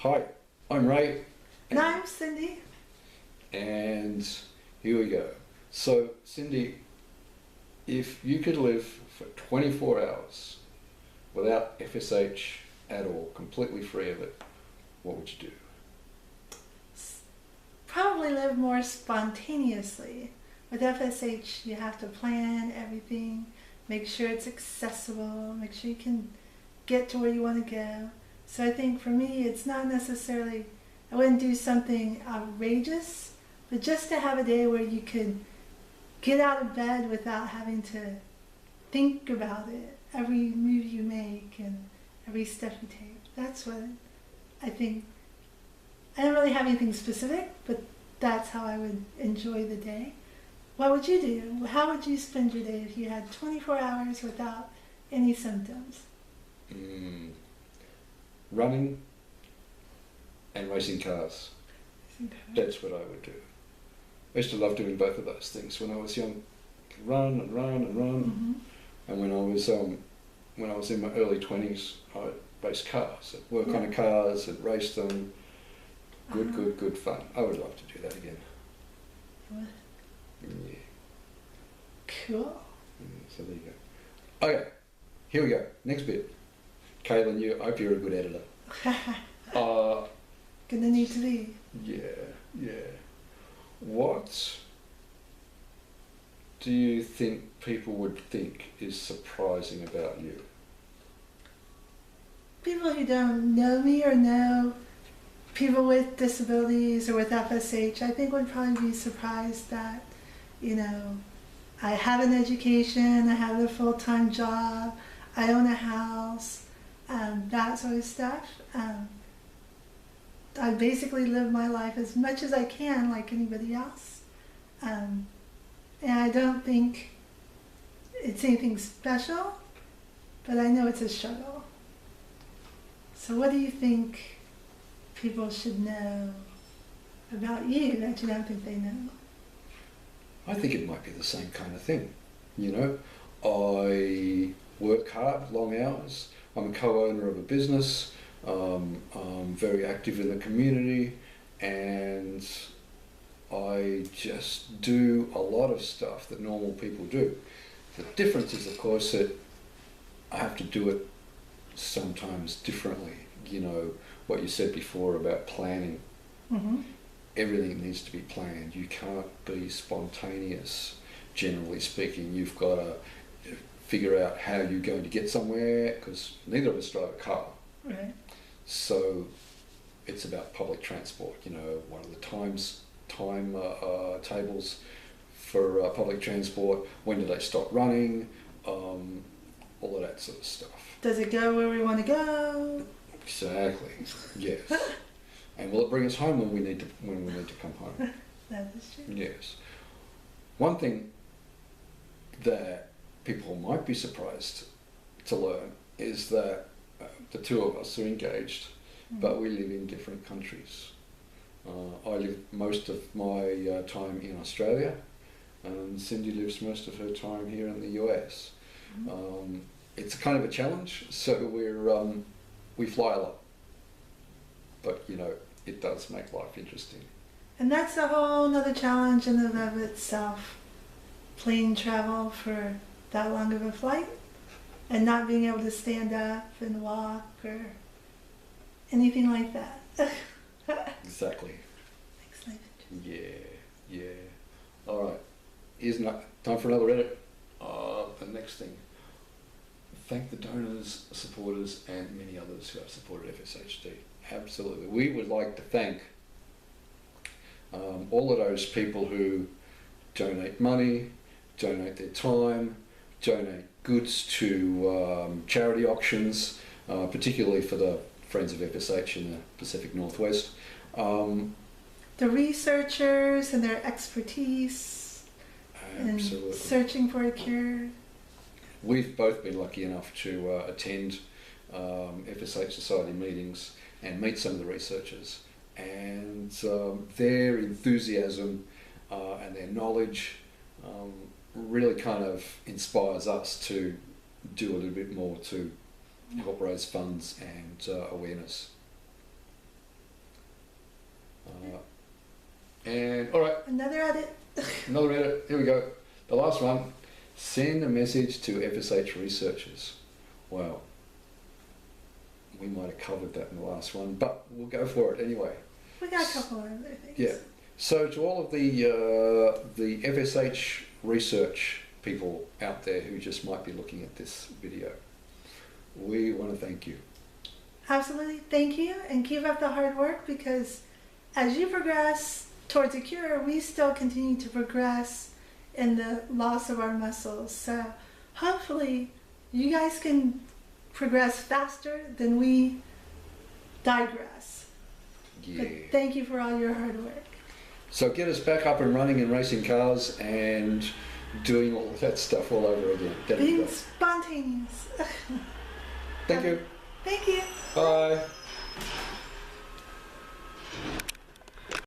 Hi, I'm Ray. And I'm Cyndi. And here we go. So, Cyndi, if you could live for 24 hours without FSH at all, completely free of it, what would you do? Probably live more spontaneously. With FSH, you have to plan everything, make sure it's accessible, make sure you can get to where you want to go. So I think for me, it's not necessarily, I wouldn't do something outrageous, but just to have a day where you could get out of bed without having to think about it, every move you make and every step you take. That's what I think. I don't really have anything specific, but that's how I would enjoy the day. What would you do? How would you spend your day if you had 24 hours without any symptoms? Running and racing cars. Okay. That's what I would do. I used to love doing both of those things when I was young. Run and run and run. Mm-hmm. And when I was in my early 20s, I raced cars. I'd work on Yeah. the cars and race them. Good fun. I would love to do that again. What? Yeah. Cool. So there you go. Okay, here we go. Next bit. Caitlin, I hope you're a good editor. Gonna need to be. Yeah. What do you think people would think is surprising about you? People who don't know me or know people with disabilities or with FSH, I think would probably be surprised that, I have an education, I have a full-time job, I own a house, that sort of stuff. I basically live my life as much as I can like anybody else. And I don't think it's anything special, but I know it's a struggle. So what do you think people should know about you that you don't think they know? I think it might be the same kind of thing. I work hard, long hours. I'm a co-owner of a business. I'm very active in the community, and I just do a lot of stuff that normal people do. The difference is, of course, that I have to do it sometimes differently. What you said before about planning. Mm-hmm. Everything needs to be planned. You can't be spontaneous, generally speaking. You've got to figure out how you're going to get somewhere, because neither of us drive a car. Right. So it's about public transport. What are the time tables for public transport? When do they stop running? All of that sort of stuff. Does it go where we want to go? Exactly. Yes. And will it bring us home when we need to come home? That is true. Yes. One thing that people might be surprised to learn is that the two of us are engaged, but we live in different countries. I live most of my time in Australia, and Cyndi lives most of her time here in the US. It's kind of a challenge, so we fly a lot, but it does make life interesting. And that's a whole nother challenge in and of itself. Plane travel for that long of a flight and not being able to stand up and walk or anything like that. Exactly. Makes life interesting. Yeah. All right. Here's time for another edit. The next thing. Thank the donors, supporters, and many others who have supported FSHD. Absolutely. We would like to thank all of those people who donate money, donate their time, donate goods to charity auctions, particularly for the Friends of FSH in the Pacific Northwest. The researchers and their expertise in searching for a cure. We've both been lucky enough to attend FSH Society meetings and meet some of the researchers, and their enthusiasm and their knowledge really kind of inspires us to do a little bit more to help raise funds and awareness. And all right, Another edit. another edit. Here we go. The last one. Send a message to FSH researchers. Wow. We might have covered that in the last one, but we'll go for it anyway. We got a couple other things. Yeah. So to all of the FSH research people out there who just might be looking at this video, we want to thank you. Absolutely. Thank you, and keep up the hard work, because as you progress towards a cure, we still continue to progress in the loss of our muscles. So hopefully you guys can progress faster than we digress. Yeah. But thank you for all your hard work. So get us back up and running and racing cars and doing all that stuff all over again. That'd be Being great. spontaneous. Thank you. Thank you. Bye.